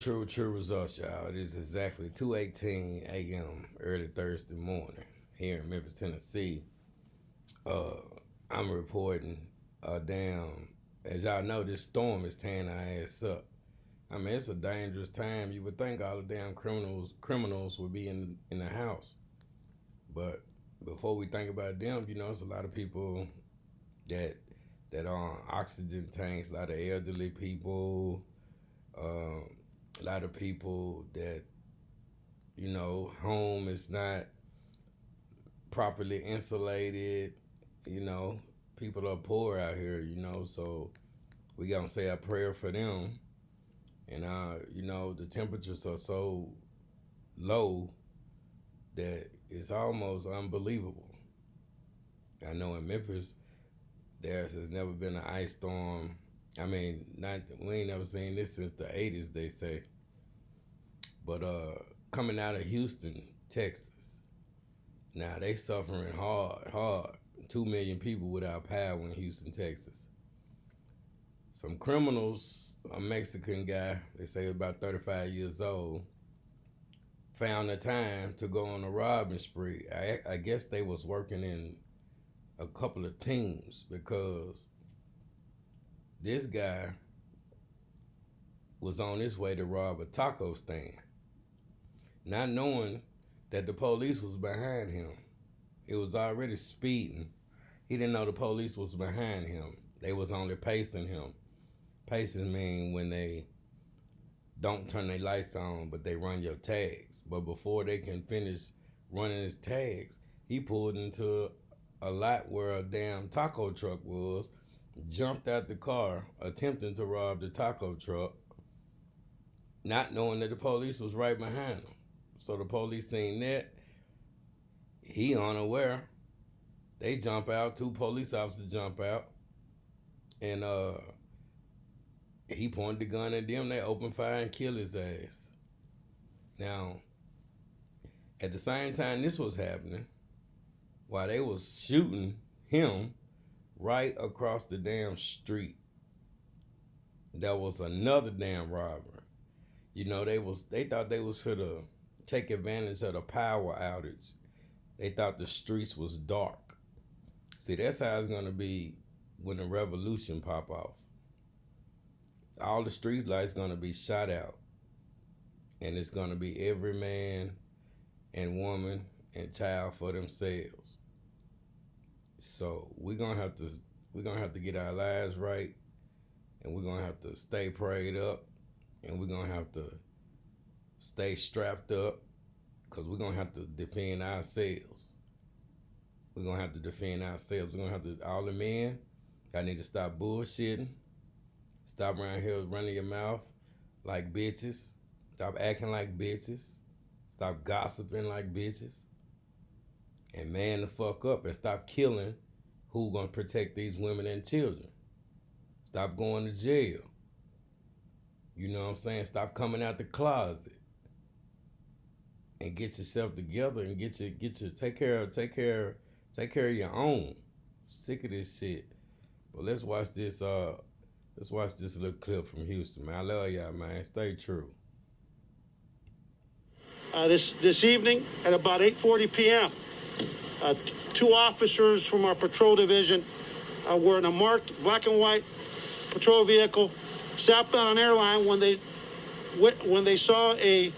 True results, y'all. It is exactly 2:18 a.m. early Thursday morning here in Memphis, Tennessee. Uh, I'm reporting a damn. As y'all know, this storm is tearing our ass up. I mean, it's a dangerous time. You would think all the damn criminals would be in the house, but before we think about them, it's a lot of people that are on oxygen tanks, a lot of elderly people, a lot of people that home is not properly insulated. People are poor out here. So we gonna say a prayer for them. And the temperatures are so low that it's almost unbelievable. I know in Memphis there has never been an ice storm. I mean, we ain't never seen this since the 80s, they say. But coming out of Houston, Texas, now they suffering hard. 2 million people without power in Houston, Texas. Some criminals, a Mexican guy, they say about 35 years old, found the time to go on a robbing spree. I guess they was working in a couple of teams because this guy was on his way to rob a taco stand, not knowing that the police was behind him. It was already speeding. He didn't know the police was behind him. They was only pacing him. Pacing mean when they don't turn their lights on, but they run your tags. But before they can finish running his tags, he pulled into a lot where a damn taco truck was, jumped out the car, attempting to rob the taco truck, not knowing that the police was right behind him. So the police seen that. He unaware. They jump out. 2 police officers jump out. And he pointed the gun at them. They opened fire and killed his ass. Now, at the same time this was happening, while they was shooting him right across the damn street, there was another damn robber. They thought they was finna take advantage of the power outage. They thought the streets was dark. See, that's how it's gonna be when the revolution pop off. All the street lights gonna be shot out, and it's gonna be every man and woman and child for themselves. So we're gonna have to get our lives right, and we're gonna have to stay prayed up, and we're gonna have to stay strapped up, because we're gonna have to defend ourselves. We're gonna have to defend ourselves. We're gonna have to, all the men, y'all need to stop bullshitting. Stop around here running your mouth like bitches. Stop acting like bitches. Stop gossiping like bitches. And man the fuck up and stop killing who gonna protect these women and children. Stop going to jail. You know what I'm saying? Stop coming out the closet. And get yourself together and take care of your own. Sick of this shit. But let's watch this little clip from Houston, man. I love y'all, man. Stay true. This evening at about 8:40 p.m., 2 officers from our patrol division were in a marked black and white patrol vehicle southbound on Airline when they saw a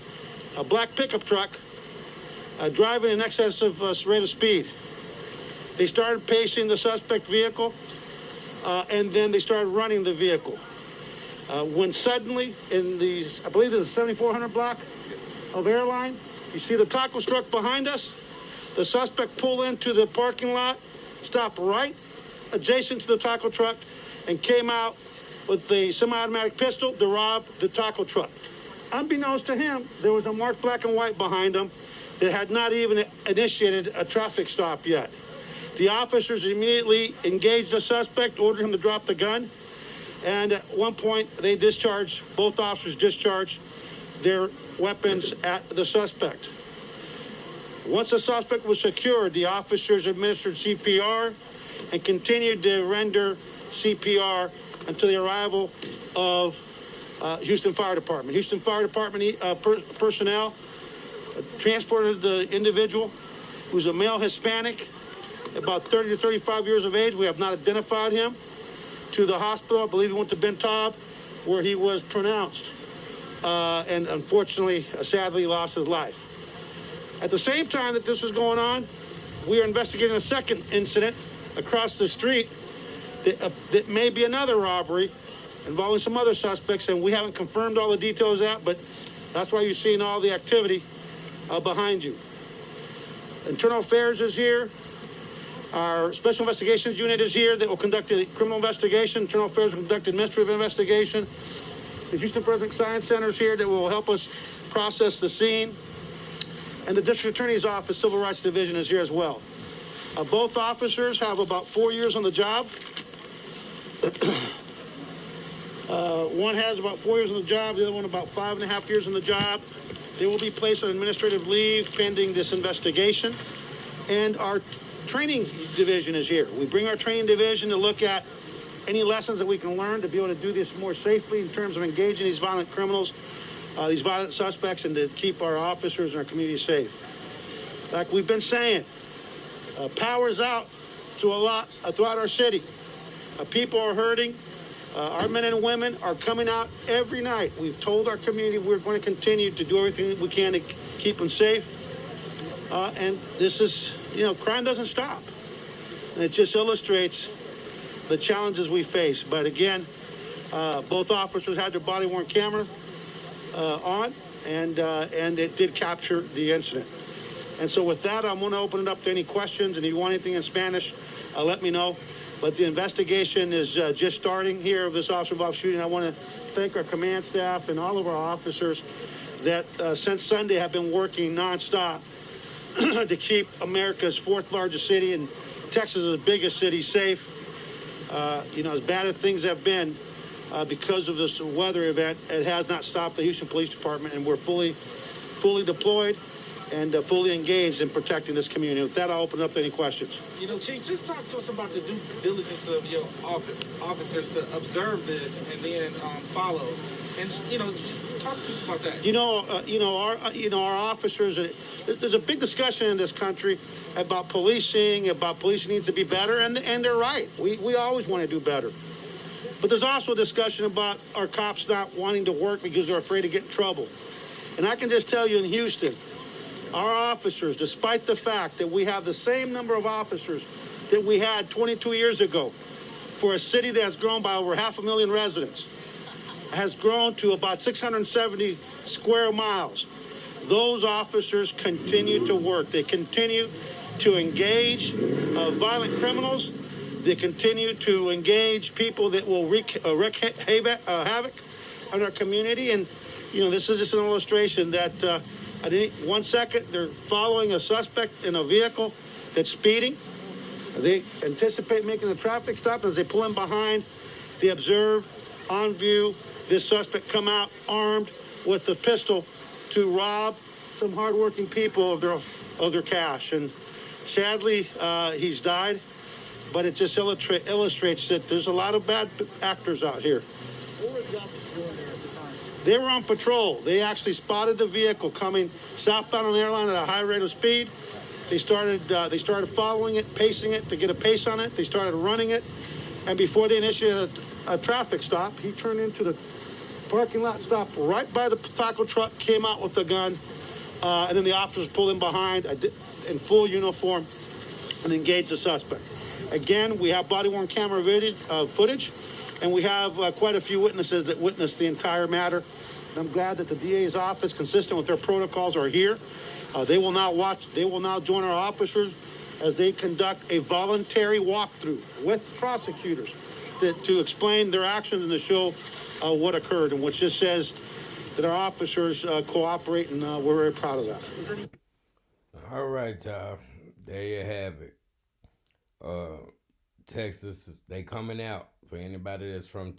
black pickup truck driving in excess of rate of speed. They started pacing the suspect vehicle, and then they started running the vehicle. When suddenly, I believe there's a 7400 block of Airline, you see the taco truck behind us. The suspect pulled into the parking lot, stopped right adjacent to the taco truck, and came out with a semi-automatic pistol to rob the taco truck. Unbeknownst to him, there was a marked black and white behind him that had not even initiated a traffic stop yet. The officers immediately engaged the suspect, ordered him to drop the gun, and at one point both officers discharged their weapons at the suspect. Once the suspect was secured, the officers administered CPR and continued to render CPR until the arrival of Houston Fire Department. Houston Fire Department personnel transported the individual, who's a male Hispanic, about 30 to 35 years of age. We have not identified him, to the hospital. I believe he went to Ben Taub, where he was pronounced, and unfortunately, sadly, lost his life. At the same time that this is going on, we are investigating a second incident across the street that may be another robbery involving some other suspects, and we haven't confirmed all the details yet, but that's why you're seeing all the activity behind you. Internal Affairs is here. Our Special Investigations Unit is here that will conduct a criminal investigation. Internal Affairs will conduct an administrative investigation. The Houston Forensic Science Center is here that will help us process the scene. And the District Attorney's Office Civil Rights Division is here as well. Both officers have about 4 years on the job. One has about 4 years on the job, the other one about 5.5 years on the job. They will be placed on administrative leave pending this investigation. And our training division is here. We bring our training division to look at any lessons that we can learn to be able to do this more safely in terms of engaging these violent criminals, these violent suspects, and to keep our officers and our community safe. Like we've been saying, power's out to a lot throughout our city. People are hurting. Our men and women are coming out every night. We've told our community we're going to continue to do everything that we can to keep them safe. And this is, crime doesn't stop. And it just illustrates the challenges we face. But again, both officers had their body-worn camera on, and it did capture the incident. And so with that, I'm going to open it up to any questions. And if you want anything in Spanish, let me know. But the investigation is just starting here of this officer-involved shooting. I want to thank our command staff and all of our officers that since Sunday have been working nonstop to keep America's fourth largest city and Texas's biggest city safe. As bad as things have been because of this weather event, it has not stopped the Houston Police Department, and we're fully deployed and fully engaged in protecting this community. With that, I'll open up to any questions. Chief, just talk to us about the due diligence of your officers to observe this and then follow. And just talk to us about that. Our officers. There's a big discussion in this country about policing needs to be better, and they're right. We always want to do better. But there's also a discussion about our cops not wanting to work because they're afraid to get in trouble. And I can just tell you in Houston, our officers, despite the fact that we have the same number of officers that we had 22 years ago, for a city that has grown by over 500,000 residents, has grown to about 670 square miles. Those officers continue to work. They continue to engage violent criminals. They continue to engage people that will wreak havoc on our community. And, this is just an illustration that at 1 second they're following a suspect in a vehicle that's speeding. They anticipate making a traffic stop. As they pull in behind, they observe on view this suspect come out armed with a pistol to rob some hardworking people of their cash. And sadly, he's died. But it just illustrates that there's a lot of bad actors out here. What were the officers doing there at the time? They were on patrol. They actually spotted the vehicle coming southbound on the airline at a high rate of speed. They started following it, pacing it to get a pace on it. They started running it. And before they initiated a traffic stop, he turned into the parking lot, stopped right by the taco truck, came out with a gun, and then the officers pulled him behind in full uniform and engaged the suspect. Again, we have body-worn camera footage, and we have quite a few witnesses that witnessed the entire matter. And I'm glad that the DA's office, consistent with their protocols, are here. They will now join our officers as they conduct a voluntary walkthrough with prosecutors to explain their actions and to show what occurred, and which just says that our officers cooperate, and we're very proud of that. All right, y'all. There you have it. Texas, they coming out. For anybody that's from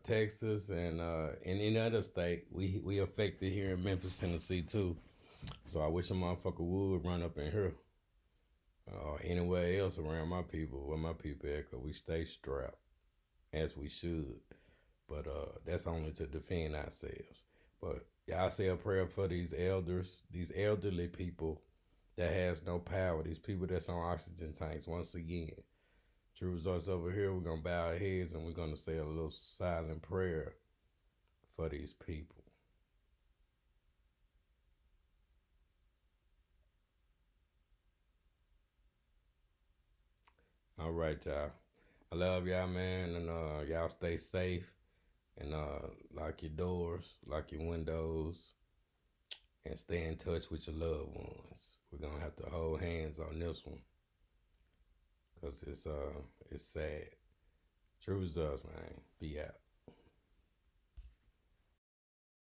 Texas and in any other state, we affected here in Memphis, Tennessee too. So I wish a motherfucker would run up in here or anywhere else around my people, where my people at, because we stay strapped, as we should. But that's only to defend ourselves. But y'all say a prayer for these elders, these elderly people that has no power, these people that's on oxygen tanks. Once again, True Results over here, we're going to bow our heads and we're going to say a little silent prayer for these people. All right, y'all. I love y'all, man, and y'all stay safe and lock your doors, lock your windows, and stay in touch with your loved ones. We're gonna have to hold hands on this one, cause it's sad. True Results, man. Be out.